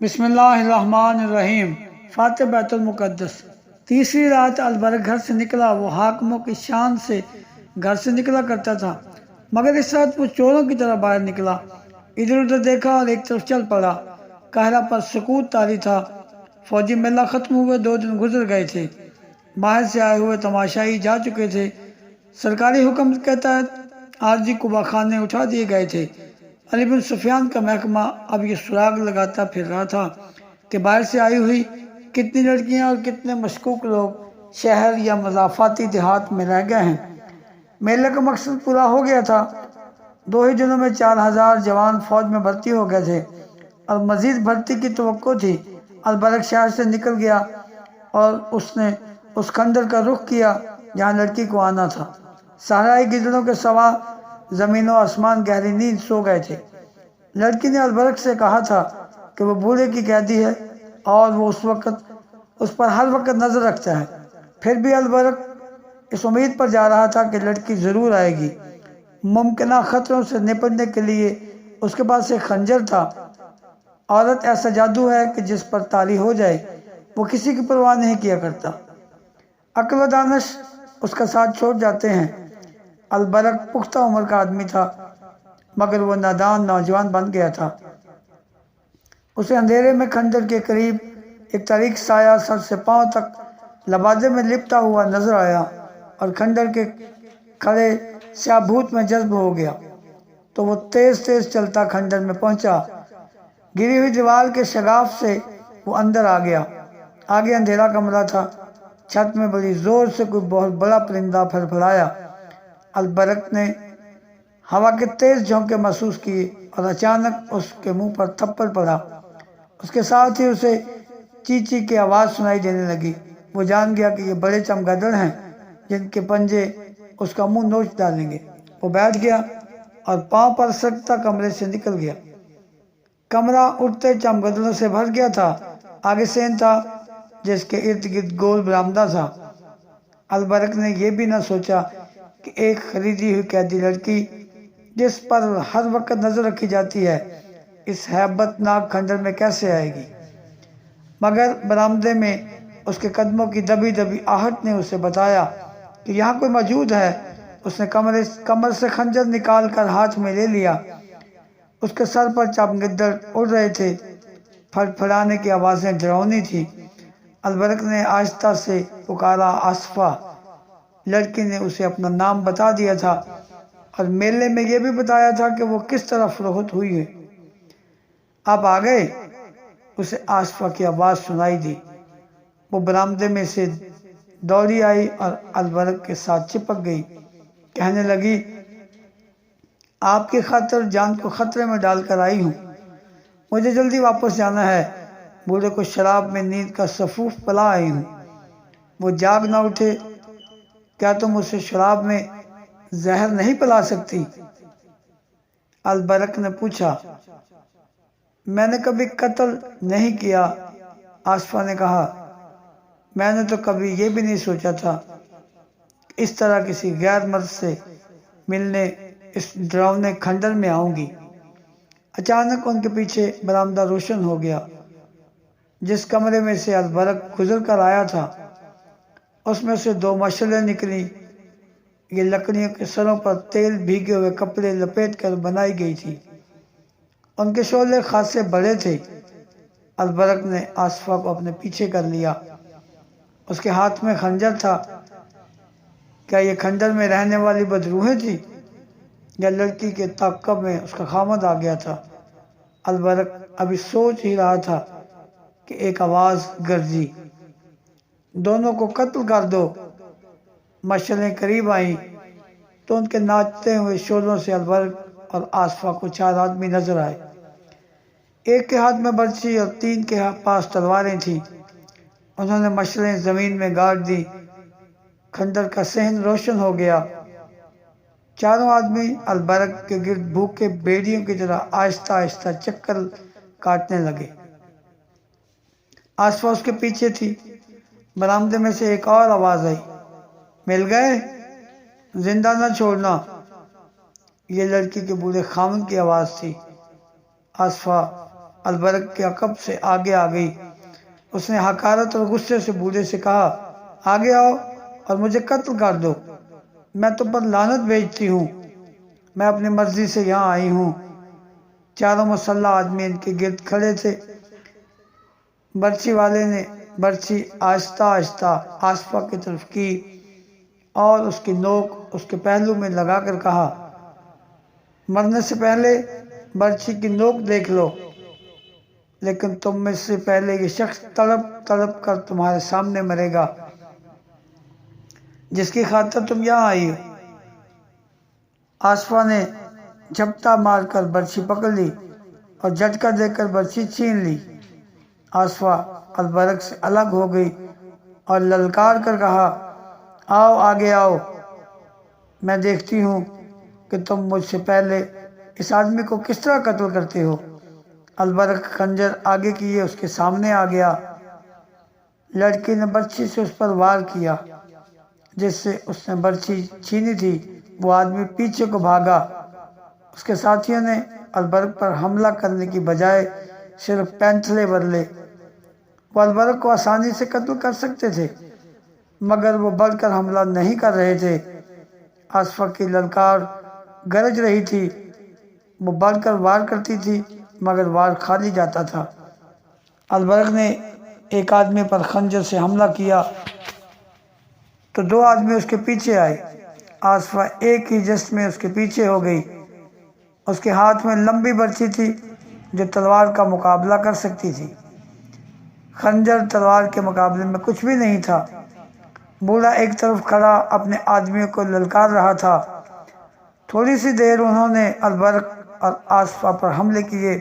بسم اللہ الرحمن الرحیم۔ فاتح بیت المقدس۔ تیسری رات البرک گھر سے نکلا۔ وہ حاکموں کی شان سے گھر سے نکلا کرتا تھا، مگر اس رات وہ چوروں کی طرح باہر نکلا۔ ادھر ادھر دیکھا اور ایک طرف چل پڑا۔ قاہرہ پر سکوت طاری تھا۔ فوجی میلہ ختم ہوئے 2 دن گزر گئے تھے۔ باہر سے آئے ہوئے تماشائی جا چکے تھے۔ سرکاری حکم کے تحت عارضی قبہ خانے اٹھا دیے گئے تھے۔ علی بن سفیان کا محکمہ اب یہ سراغ لگاتا پھر رہا تھا کہ باہر سے آئی ہوئی کتنی لڑکیاں اور کتنے مشکوک لوگ شہر یا مضافاتی دیہات میں رہ گئے ہیں۔ میلے کا مقصد پورا ہو گیا تھا۔ 2 ہی دنوں میں 4000 جوان فوج میں بھرتی ہو گئے تھے اور مزید بھرتی کی توقع تھی۔ البرک شہر سے نکل گیا اور اس نے اس خنڈر کا رخ کیا جہاں لڑکی کو آنا تھا۔ صحرائی گدڑوں کے سوا زمین و آسمان گہری نیند سو گئے تھے۔ لڑکی نے البرک سے کہا تھا کہ وہ بوڑھے کی قیدی ہے اور وہ اس پر ہر وقت نظر رکھتا ہے۔ پھر بھی البرک اس امید پر جا رہا تھا کہ لڑکی ضرور آئے گی۔ ممکنہ خطروں سے نپٹنے کے لیے اس کے پاس ایک خنجر تھا۔ عورت ایسا جادو ہے کہ جس پر طاری ہو جائے وہ کسی کی پرواہ نہیں کیا کرتا۔ عقل و دانش اس کا ساتھ چھوڑ جاتے ہیں۔ البرک پختہ عمر کا آدمی تھا مگر وہ نادان نوجوان بن گیا تھا۔ اسے اندھیرے میں خنجر کے قریب ایک تاریک سایہ سر سے پاؤں تک لبادے میں لپٹا ہوا نظر آیا اور خنجر کے کھڑے سیاہ بھوت میں جذب ہو گیا تو وہ تیز تیز چلتا خنجر میں پہنچا۔ گری ہوئی دیوار کے شگاف سے وہ اندر آ گیا۔ آگے اندھیرا کمرہ تھا۔ چھت میں بڑی زور سے کوئی بہت بڑا پرندہ پھڑپھڑایا۔ البرک نے ہوا کے تیز جھونکے محسوس کیے اور اچانک اس کے منہ پر تھپڑ پڑا۔ اس کے ساتھ ہی اسے چی چی کی آواز سنائی دینے لگی۔ وہ جان گیا کہ یہ بڑے چمگادڑ ہیں جن کے پنجے اس کا منہ نوچ ڈالیں گے۔ وہ بیٹھ گیا اور پاؤں پر سکتا کمرے سے نکل گیا۔ کمرہ اٹھتے چمگادڑوں سے بھر گیا تھا۔ آگے سین تھا جس کے ارد گرد گول برآمدہ تھا۔ البرک نے یہ بھی نہ سوچا کہ ایک خریدی ہوئی قیدی لڑکی جس پر ہر وقت نظر رکھی جاتی ہے اس ہیبت ناک خنجر میں کیسے آئے گی۔ مگر برآمدے میں اس کے قدموں کی دبی دبی آہٹ نے اسے بتایا کہ یہاں کوئی موجود ہے۔ اس نے کمر سے خنجر نکال کر ہاتھ میں لے لیا۔ اس کے سر پر چمگادڑ اڑ رہے تھے۔ پھڑپھڑانے کی آوازیں ڈراؤنی تھیں۔ البرک نے آہستہ سے پکارا، آصفہ۔ لڑکی نے اسے اپنا نام بتا دیا تھا اور میلے میں یہ بھی بتایا تھا کہ وہ کس طرح فروخت ہوئی ہے۔ آپ آ گئے؟ اسے آصفہ کی آواز سنائی دی۔ وہ برآمدے میں سے دوڑی آئی اور البرک کے ساتھ چپک گئی۔ کہنے لگی، آپ کی خاطر جان کو خطرے میں ڈال کر آئی ہوں۔ مجھے جلدی واپس جانا ہے۔ بوڑھے کو شراب میں نیند کا سفوف پلا آئی ہوں۔ وہ جاگ نہ اٹھے۔ کیا تم اسے شراب میں زہر نہیں پلا سکتی؟ البرک نے پوچھا۔ میں نے کبھی قتل نہیں کیا، آصفہ نے کہا۔ میں نے تو کبھی یہ بھی نہیں سوچا تھا کہ اس طرح کسی غیر مرد سے ملنے اس ڈراؤنے خنڈر میں آؤں گی۔ اچانک ان کے پیچھے برآمدہ روشن ہو گیا۔ جس کمرے میں سے البرک گزر کر آیا تھا اس میں سے 2 مشعلیں نکلیں۔ یہ لکڑیوں کے سروں پر تیل بھیگے ہوئے کپڑے لپیٹ کر بنائی گئی تھی۔ ان کے شعلے خاصے بڑے تھے۔ البرک نے آصفہ کو اپنے پیچھے کر لیا۔ اس کے ہاتھ میں خنجر تھا۔ کیا یہ خنجر میں رہنے والی بدروحیں تھی یا لڑکی کے تعقب میں اس کا خاوند آ گیا تھا؟ البرک ابھی سوچ ہی رہا تھا کہ ایک آواز گرجی، دونوں کو قتل کر دو۔ مشعلیں قریب آئیں تو ان کے ناچتے ہوئے شعلوں سے البرک اور آصفہ کو 4 آدمی نظر آئے۔ ایک کے ہاتھ میں برچھی اور 3 کے پاس تلواریں تھیں۔ انہوں نے مشعلیں زمین میں گاڑ دی۔ خنجر کا صحن روشن ہو گیا۔ چاروں آدمی البرک کے گرد بھوکے بھیڑیوں کی طرح آہستہ آہستہ چکر کاٹنے لگے۔ آصفہ اس کے پیچھے تھی۔ برآمدے میں سے ایک اور آواز آئی، مل گئے؟ زندہ نہ چھوڑنا۔ یہ لڑکی کے بوڑھے خاوند کی آواز تھی۔ آصفہ البرق کے عقب سے آگے آ گئی۔ اس نے حقارت اور غصے سے بوڑھے سے کہا، آگے آؤ اور مجھے قتل کر دو، میں تم پر لعنت بھیجتی ہوں، میں اپنی مرضی سے یہاں آئی ہوں۔ چاروں مسلح آدمی ان کے گرد کھڑے تھے۔ برچی والے نے برچی آہستہ آہستہ آصفہ کی طرف کی اور اس کی نوک اس کے پہلو میں لگا کر کہا، مرنے سے پہلے برچی کی نوک دیکھ لو، لیکن تم میں سے پہلے یہ شخص تڑپ تڑپ کر تمہارے سامنے مرے گا جس کی خاطر تم یہاں آئی ہو۔ آصفہ نے جھپٹا مار کر برچی پکڑ لی اور جھٹکا دے کر برچی چھین لی۔ آصفہ البرق سے الگ ہو گئی اور للکار کر کہا، آؤ آگے آؤ، میں دیکھتی ہوں کہ تم مجھ سے پہلے اس آدمی کو کس طرح قتل کرتے ہو۔ البرق خنجر آگے کیے اس کے سامنے آ گیا۔ لڑکی نے برچی سے اس پر وار کیا۔ جس سے اس نے برچی چھینی تھی وہ آدمی پیچھے کو بھاگا۔ اس کے ساتھیوں نے البرق پر حملہ کرنے کی بجائے صرف پینتھلے بدلے۔ وہ البرق کو آسانی سے قتل کر سکتے تھے مگر وہ بڑھ کر حملہ نہیں کر رہے تھے۔ آصفہ کی للکار گرج رہی تھی، وہ بڑھ کر وار کرتی تھی مگر وار خالی جاتا تھا۔ البرق نے ایک آدمی پر خنجر سے حملہ کیا تو دو آدمی اس کے پیچھے آئے۔ آصفہ ایک ہی جست میں اس کے پیچھے ہو گئی۔ اس کے ہاتھ میں لمبی برچی تھی جو تلوار کا مقابلہ کر سکتی تھی۔ خنجر تلوار کے مقابلے میں کچھ بھی نہیں تھا۔ بوڑھا ایک طرف کھڑا اپنے آدمیوں کو للکار رہا تھا۔ تھوڑی سی دیر انہوں نے البرق اور آصفہ پر حملے کیے۔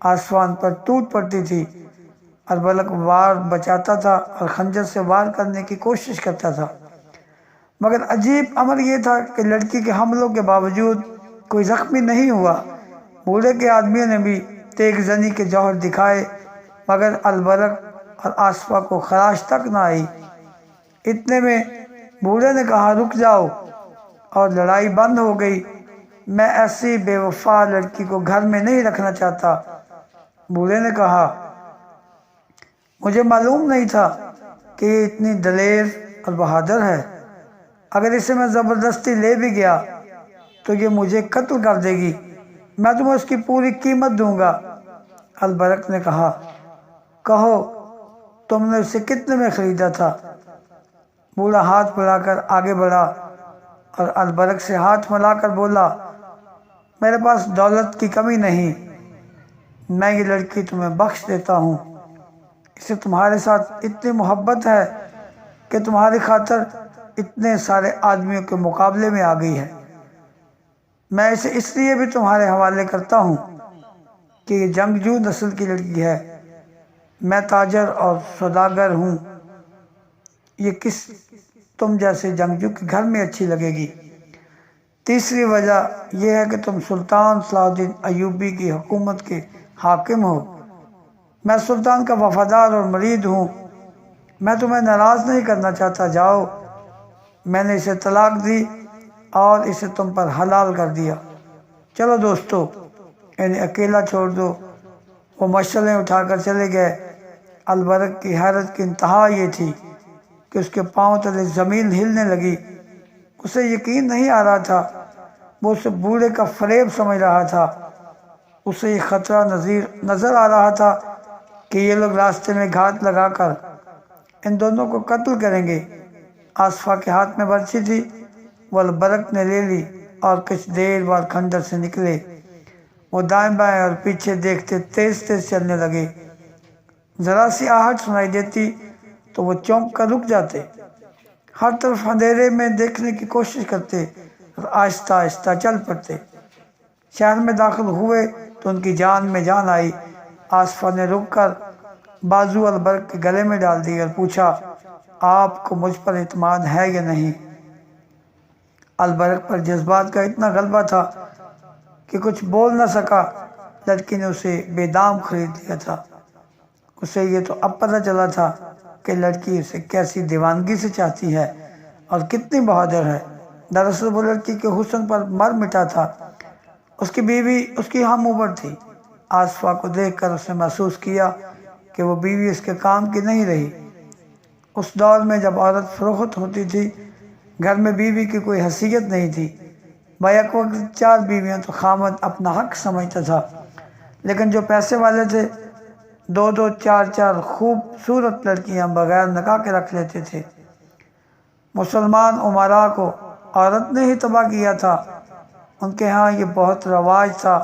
آصفہ ان پر ٹوٹ پڑتی تھی۔ البرق وار بچاتا تھا اور خنجر سے وار کرنے کی کوشش کرتا تھا، مگر عجیب امر یہ تھا کہ لڑکی کے حملوں کے باوجود کوئی زخمی نہیں ہوا۔ بوڑھے کے آدمیوں نے بھی تیغ زنی کے جوہر دکھائے مگر البرق اور آصفہ کو خراش تک نہ آئی۔ اتنے میں بوڑھے نے کہا، رک جاؤ، اور لڑائی بند ہو گئی۔ میں ایسی بے وفا لڑکی کو گھر میں نہیں رکھنا چاہتا۔ بوڑھے نے کہا، مجھے معلوم نہیں تھا کہ یہ اتنی دلیر اور بہادر ہے۔ اگر اسے میں زبردستی لے بھی گیا تو یہ مجھے قتل کر دے گی، میں تمہیں اس کی پوری قیمت دوں گا۔ البرق نے کہا، کہو تم نے اسے کتنے میں خریدا تھا؟ بوڑھا ہاتھ بڑھا کر آگے بڑھا اور البرق سے ہاتھ ملا کر بولا، میرے پاس دولت کی کمی نہیں، میں یہ لڑکی تمہیں بخش دیتا ہوں۔ اسے تمہارے ساتھ اتنی محبت ہے کہ تمہاری خاطر اتنے سارے آدمیوں کے مقابلے میں آ گئی ہے۔ میں اسے اس لیے بھی تمہارے حوالے کرتا ہوں کہ یہ جنگجو نسل کی لڑکی ہے۔ میں تاجر اور سوداگر ہوں، یہ کس تم جیسے جنگجو کے گھر میں اچھی لگے گی۔ تیسری وجہ یہ ہے کہ تم سلطان صلاح الدین ایوبی کی حکومت کے حاکم ہو۔ میں سلطان کا وفادار اور مرید ہوں، میں تمہیں ناراض نہیں کرنا چاہتا۔ جاؤ، میں نے اسے طلاق دی اور اسے تم پر حلال کر دیا۔ چلو دوستو، انہیں اکیلا چھوڑ دو۔ وہ مشعلیں اٹھا کر چلے گئے۔ البرق کی حیرت کی انتہا یہ تھی کہ اس کے پاؤں تلے زمین ہلنے لگی۔ اسے یقین نہیں آ رہا تھا، وہ اسے بوڑھے کا فریب سمجھ رہا تھا۔ اسے یہ خطرہ نظر آ رہا تھا کہ یہ لوگ راستے میں گھات لگا کر ان دونوں کو قتل کریں گے۔ آصفہ کے ہاتھ میں برچی تھی، وہ البرق نے لے لی اور کچھ دیر بعد خنجر سے نکلے۔ وہ دائیں بائیں اور پیچھے دیکھتے تیز تیز چلنے لگے۔ ذرا سی آہٹ سنائی دیتی تو وہ چونک کر رک جاتے، ہر طرف اندھیرے میں دیکھنے کی کوشش کرتے اور آہستہ آہستہ چل پڑتے۔ شہر میں داخل ہوئے تو ان کی جان میں جان آئی۔ آصفہ نے رک کر بازو البرق کے گلے میں ڈال دی اور پوچھا، آپ کو مجھ پر اعتماد ہے یا نہیں؟ البرق پر جذبات کا اتنا غلبہ تھا کہ کچھ بول نہ سکا۔ لڑکی نے اسے بے دام خرید لیا تھا۔ اسے یہ تو اب پتہ چلا تھا کہ لڑکی اسے کیسی دیوانگی سے چاہتی ہے اور کتنی بہادر ہے۔ دراصل وہ لڑکی کے حسن پر مر مٹا تھا۔ اس کی بیوی اس کی ہم عمر تھی، آصفہ کو دیکھ کر اس نے محسوس کیا کہ وہ بیوی اس کے کام کی نہیں رہی۔ اس دور میں جب عورت فروخت ہوتی تھی، گھر میں بیوی کی کوئی حیثیت نہیں تھی۔ بیک وقت 4 بیویاں تو خامد اپنا حق سمجھتا تھا، لیکن جو پیسے والے تھے 2 4 خوبصورت لڑکیاں بغیر نکاح کے رکھ لیتے تھے۔ مسلمان امراء کو عورت نے ہی تباہ کیا تھا۔ ان کے ہاں یہ بہت رواج تھا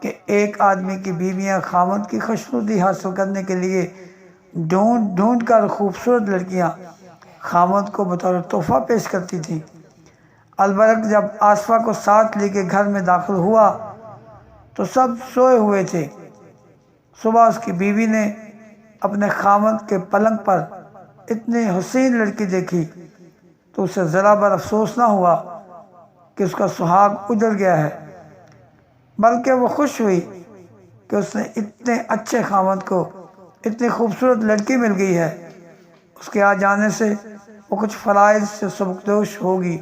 کہ ایک آدمی کی بیویاں خامد کی خوشنودی حاصل کرنے کے لیے ڈھونڈ ڈھونڈ کر خوبصورت لڑکیاں خامد کو بطور تحفہ پیش کرتی تھیں۔ البرک جب آصفہ کو ساتھ لے کے گھر میں داخل ہوا تو سب سوئے ہوئے تھے۔ صبح اس کی بیوی نے اپنے خامد کے پلنگ پر اتنی حسین لڑکی دیکھی تو اسے ذرا بر افسوس نہ ہوا کہ اس کا سہاگ اجڑ گیا ہے، بلکہ وہ خوش ہوئی کہ اس نے اتنے اچھے خامد کو اتنی خوبصورت لڑکی مل گئی ہے۔ اس کے آ جانے سے وہ کچھ فرائض سے سبکدوش ہوگی۔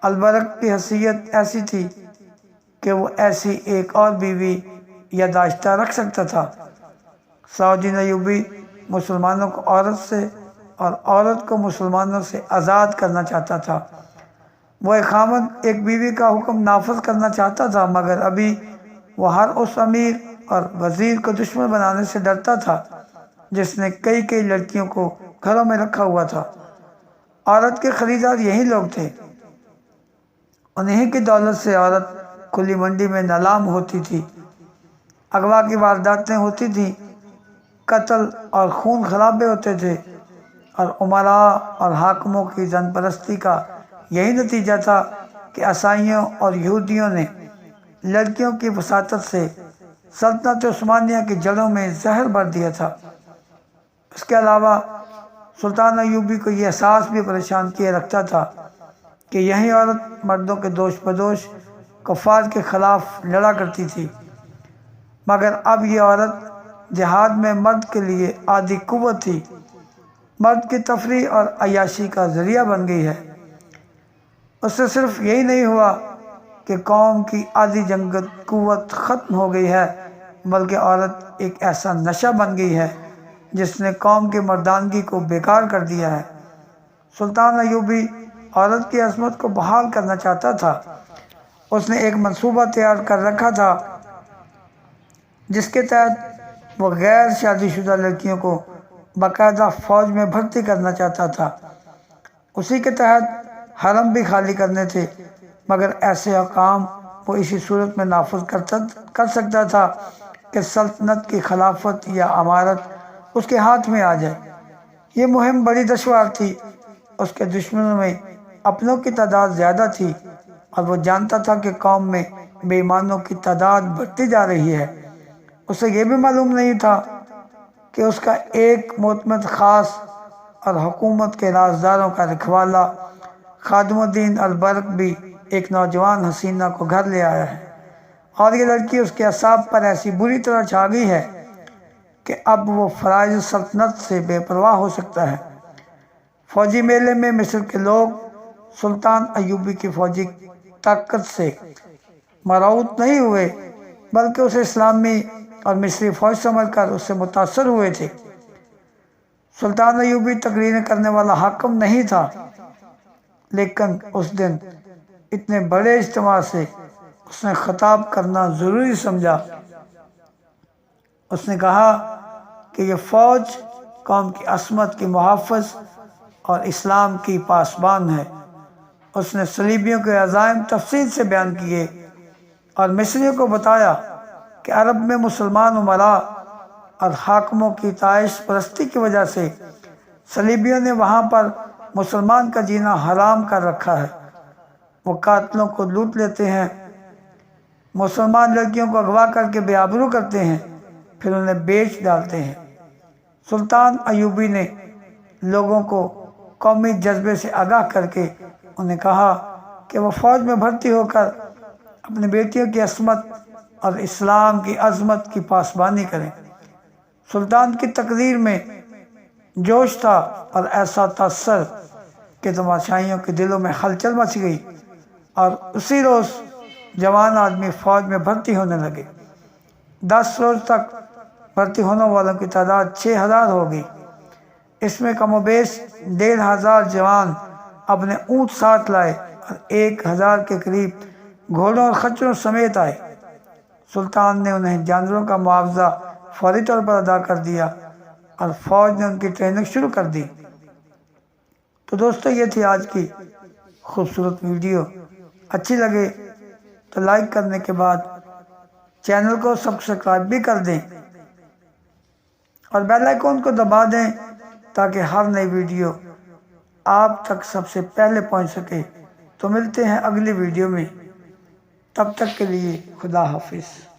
البرک کی حیثیت ایسی تھی کہ وہ ایسی ایک اور بیوی یادداشتہ رکھ سکتا تھا۔ صلاح الدین ایوبی مسلمانوں کو عورت سے اور عورت کو مسلمانوں سے آزاد کرنا چاہتا تھا۔ وہ ایک خامد ایک بیوی کا حکم نافذ کرنا چاہتا تھا، مگر ابھی وہ ہر اس امیر اور وزیر کو دشمن بنانے سے ڈرتا تھا جس نے کئی لڑکیوں کو گھروں میں رکھا ہوا تھا۔ عورت کے خریدار یہی لوگ تھے۔ انہی کی دولت سے عورت کھلی منڈی میں نیلام ہوتی تھی، اغوا کی وارداتیں ہوتی تھیں، قتل اور خون خرابے ہوتے تھے، اور امراء اور حاکموں کی زن پرستی کا یہی نتیجہ تھا کہ عیسائیوں اور یہودیوں نے لڑکیوں کی وساطت سے سلطنت عثمانیہ کی جڑوں میں زہر بھر دیا تھا۔ اس کے علاوہ سلطان ایوبی کو یہ احساس بھی پریشان کیے رکھتا تھا کہ یہی عورت مردوں کے دوش بدوش کفار کے خلاف لڑا کرتی تھی، مگر اب یہ عورت جہاد میں مرد کے لیے عادی قوت تھی، مرد کی تفریح اور عیاشی کا ذریعہ بن گئی ہے۔ اس سے صرف یہی نہیں ہوا کہ قوم کی آدھی جنگت قوت ختم ہو گئی ہے، بلکہ عورت ایک ایسا نشہ بن گئی ہے جس نے قوم کی مردانگی کو بیکار کر دیا ہے۔ سلطان ایوبی عورت کی عظمت کو بحال کرنا چاہتا تھا۔ اس نے ایک منصوبہ تیار کر رکھا تھا جس کے تحت وہ غیر شادی شدہ لڑکیوں کو باقاعدہ فوج میں بھرتی کرنا چاہتا تھا۔ اسی کے تحت حرم بھی خالی کرنے تھے، مگر ایسے احکام وہ اسی صورت میں نافذ کر سکتا تھا کہ سلطنت کی خلافت یا امارت اس کے ہاتھ میں آ جائے۔ یہ مہم بڑی دشوار تھی۔ اس کے دشمنوں میں اپنوں کی تعداد زیادہ تھی، اور وہ جانتا تھا کہ قوم میں بے ایمانوں کی تعداد بڑھتی جا رہی ہے۔ اسے یہ بھی معلوم نہیں تھا کہ اس کا ایک معتمد خاص اور حکومت کے رازداروں کا رکھوالا خادم الدین البرک بھی ایک نوجوان حسینہ کو گھر لے آیا ہے، اور یہ لڑکی اس کے اعصاب پر ایسی بری طرح چھا گئی ہے کہ اب وہ فرائض سلطنت سے بے پرواہ ہو سکتا ہے۔ فوجی میلے میں مصر کے لوگ سلطان ایوبی کی فوجی طاقت سے مرعوب نہیں ہوئے، بلکہ اسے اسلامی اور مصری فوج سمجھ کر اس سے متاثر ہوئے تھے۔ سلطان ایوبی تقریریں کرنے والا حاکم نہیں تھا، لیکن اس دن اتنے بڑے اجتماع سے اس نے خطاب کرنا ضروری سمجھا۔ اس نے کہا کہ یہ فوج قوم کی عصمت کی محافظ اور اسلام کی پاسبان ہے۔ اس نے صلیبیوں کے عزائم تفصیل سے بیان کیے اور مصریوں کو بتایا کہ عرب میں مسلمان امراء اور حاکموں کی طائش پرستی کی وجہ سے صلیبیوں نے وہاں پر مسلمان کا جینا حرام کر رکھا ہے۔ وہ قاتلوں کو لوٹ لیتے ہیں، مسلمان لڑکیوں کو اغوا کر کے بے آبرو کرتے ہیں، پھر انہیں بیچ ڈالتے ہیں۔ سلطان ایوبی نے لوگوں کو قومی جذبے سے آگاہ کر کے انہیں کہا کہ وہ فوج میں بھرتی ہو کر اپنی بیٹیوں کی عصمت اور اسلام کی عظمت کی پاسبانی کریں۔ سلطان کی تقریر میں جوش تھا اور ایسا تاثر کہ تماشائیوں کے دلوں میں ہلچل مچ گئی، اور اسی روز جوان آدمی فوج میں بھرتی ہونے لگے۔ 10 روز تک بھرتی ہونے والوں کی تعداد 6000 ہوگی۔ اس میں کم و بیش 1500 جوان اپنے اونٹ ساتھ لائے اور 1000 کے قریب گھوڑوں اور خچروں سمیت آئے۔ سلطان نے انہیں جانوروں کا معاوضہ فوری طور پر ادا کر دیا اور فوج نے ان کی ٹریننگ شروع کر دی۔ تو دوستو یہ تھی آج کی خوبصورت ویڈیو۔ اچھی لگے تو لائک کرنے کے بعد چینل کو سبسکرائب بھی کر دیں اور بیل آئیکن کو دبا دیں تاکہ ہر نئی ویڈیو آپ تک سب سے پہلے پہنچ سکے۔ تو ملتے ہیں اگلی ویڈیو میں، تب تک کے لیے خدا حافظ۔